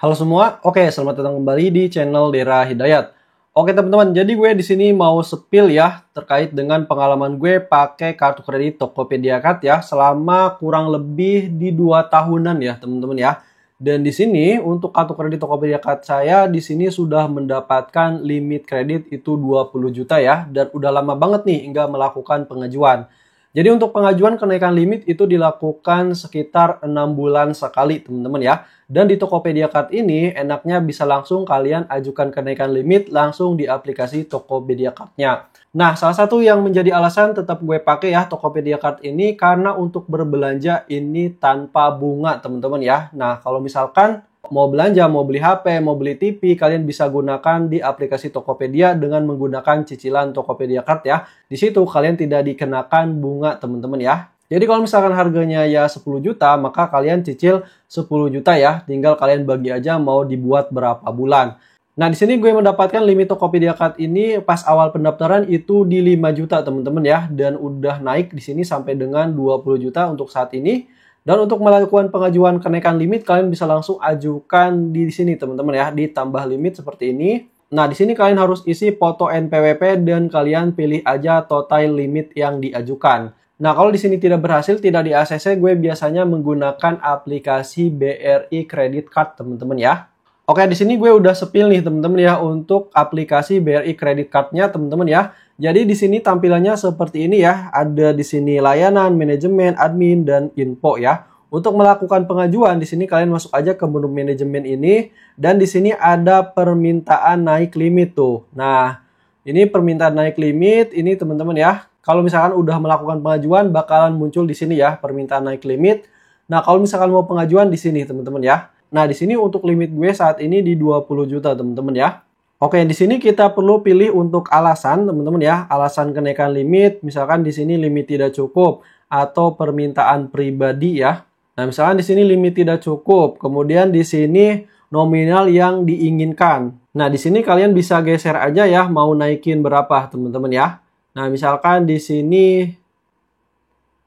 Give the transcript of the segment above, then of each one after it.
Halo semua, oke selamat datang kembali di channel Dera Hidayat. Oke teman-teman, jadi gue di sini mau spill ya terkait dengan pengalaman gue pakai kartu kredit Tokopedia Card ya selama kurang lebih di 2 tahunan ya teman-teman ya. Dan di sini untuk kartu kredit Tokopedia Card saya di sini sudah mendapatkan limit kredit itu 20 juta ya, dan udah lama banget nih hingga melakukan pengajuan. Jadi untuk pengajuan kenaikan limit itu dilakukan sekitar 6 bulan sekali teman-teman ya. Dan di Tokopedia Card ini enaknya bisa langsung kalian ajukan kenaikan limit langsung di aplikasi Tokopedia Card-nya. Nah, salah satu yang menjadi alasan tetap gue pakai ya Tokopedia Card ini karena untuk berbelanja ini tanpa bunga teman-teman ya. Nah, kalau misalkan mau belanja, mau beli HP, mau beli TV, kalian bisa gunakan di aplikasi Tokopedia dengan menggunakan cicilan Tokopedia Card ya. Di situ kalian tidak dikenakan bunga teman-teman ya. Jadi kalau misalkan harganya ya 10 juta, maka kalian cicil 10 juta ya. Tinggal kalian bagi aja mau dibuat berapa bulan. Nah, di sini gue mendapatkan limit Tokopedia Card ini pas awal pendaftaran itu di 5 juta teman-teman ya. Dan udah naik di sini sampai dengan 20 juta untuk saat ini. Dan untuk melakukan pengajuan kenaikan limit, kalian bisa langsung ajukan di sini teman-teman ya, ditambah limit seperti ini. Nah, di sini kalian harus isi foto NPWP dan kalian pilih aja total limit yang diajukan. Nah, kalau di sini tidak berhasil, tidak di ACC, gue biasanya menggunakan aplikasi BRI Credit Card teman-teman ya. Oke, di sini gue udah spill nih teman-teman ya untuk aplikasi BRI Credit Card-nya teman-teman ya. Jadi di sini tampilannya seperti ini ya. Ada di sini layanan, manajemen, admin, dan info ya. Untuk melakukan pengajuan di sini kalian masuk aja ke menu manajemen ini dan di sini ada permintaan naik limit tuh. Nah, ini permintaan naik limit ini teman-teman ya. Kalau misalkan udah melakukan pengajuan bakalan muncul di sini ya permintaan naik limit. Nah, kalau misalkan mau pengajuan di sini teman-teman ya. Nah, di sini untuk limit gue saat ini di 20 juta teman-teman ya. Oke, di sini kita perlu pilih untuk alasan teman-teman ya. Alasan kenaikan limit, misalkan di sini limit tidak cukup atau permintaan pribadi ya. Nah, misalkan di sini limit tidak cukup, kemudian di sini nominal yang diinginkan. Nah, di sini kalian bisa geser aja ya mau naikin berapa teman-teman ya. Nah, misalkan di sini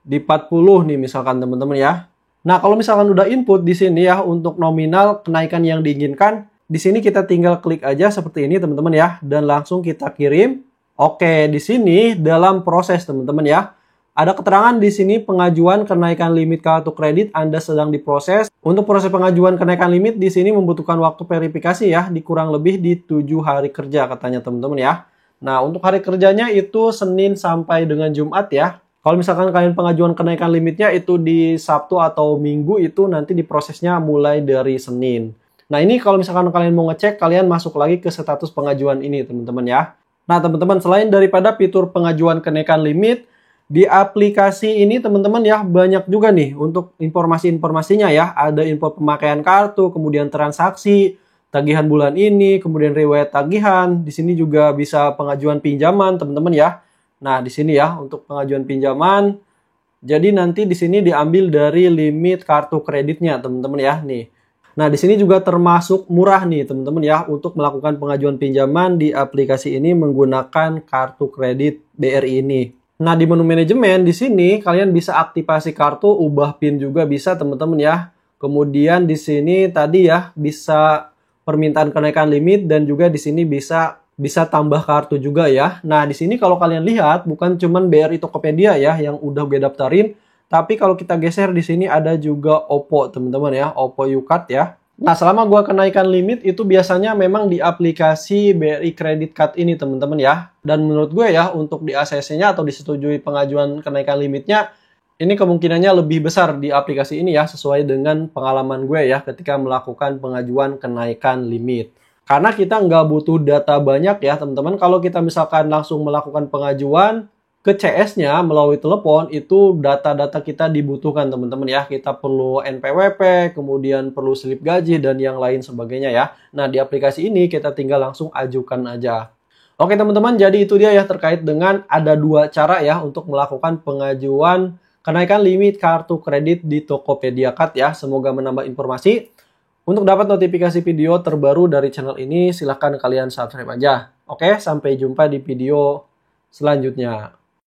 di 40 nih misalkan teman-teman ya. Nah, kalau misalkan udah input di sini ya untuk nominal kenaikan yang diinginkan, di sini kita tinggal klik aja seperti ini teman-teman ya dan langsung kita kirim. Oke, di sini dalam proses teman-teman ya. Ada keterangan di sini pengajuan kenaikan limit kartu kredit Anda sedang diproses. Untuk proses pengajuan kenaikan limit di sini membutuhkan waktu verifikasi ya di kurang lebih di 7 hari kerja katanya teman-teman ya. Nah, untuk hari kerjanya itu Senin sampai dengan Jumat ya. Kalau misalkan kalian pengajuan kenaikan limitnya itu di Sabtu atau Minggu itu nanti diprosesnya mulai dari Senin. Nah, ini kalau misalkan kalian mau ngecek, kalian masuk lagi ke status pengajuan ini teman-teman ya. Nah, teman-teman selain daripada fitur pengajuan kenaikan limit, di aplikasi ini teman-teman ya banyak juga nih untuk informasi-informasinya ya. Ada info pemakaian kartu, kemudian transaksi, tagihan bulan ini, kemudian riwayat tagihan. Di sini juga bisa pengajuan pinjaman teman-teman ya. Nah, di sini ya untuk pengajuan pinjaman. Jadi nanti di sini diambil dari limit kartu kreditnya, teman-teman ya, nih. Nah, di sini juga termasuk murah nih, teman-teman ya, untuk melakukan pengajuan pinjaman di aplikasi ini menggunakan kartu kredit BRI ini. Nah, di menu manajemen di sini kalian bisa aktifasi kartu, ubah PIN juga bisa, teman-teman ya. Kemudian di sini tadi ya bisa permintaan kenaikan limit dan juga di sini bisa tambah kartu juga ya. Nah, di sini kalau kalian lihat bukan cuman BRI Tokopedia ya yang udah gue daftarin, tapi kalau kita geser di sini ada juga Oppo teman-teman ya, Oppo U-Card ya. Nah, selama gue kenaikan limit itu biasanya memang di aplikasi BRI Credit Card ini teman-teman ya. Dan menurut gue ya untuk di ACC-nya atau disetujui pengajuan kenaikan limitnya, ini kemungkinannya lebih besar di aplikasi ini ya sesuai dengan pengalaman gue ya ketika melakukan pengajuan kenaikan limit. Karena kita nggak butuh data banyak ya teman-teman. Kalau kita misalkan langsung melakukan pengajuan ke CS-nya melalui telepon, itu data-data kita dibutuhkan teman-teman ya. Kita perlu NPWP, kemudian perlu slip gaji, dan yang lain sebagainya ya. Nah, di aplikasi ini kita tinggal langsung ajukan aja. Oke teman-teman, jadi itu dia ya terkait dengan ada 2 cara ya untuk melakukan pengajuan kenaikan limit kartu kredit di Tokopedia Card ya. Semoga menambah informasi. Untuk dapat notifikasi video terbaru dari channel ini, silahkan kalian subscribe aja. Oke, sampai jumpa di video selanjutnya.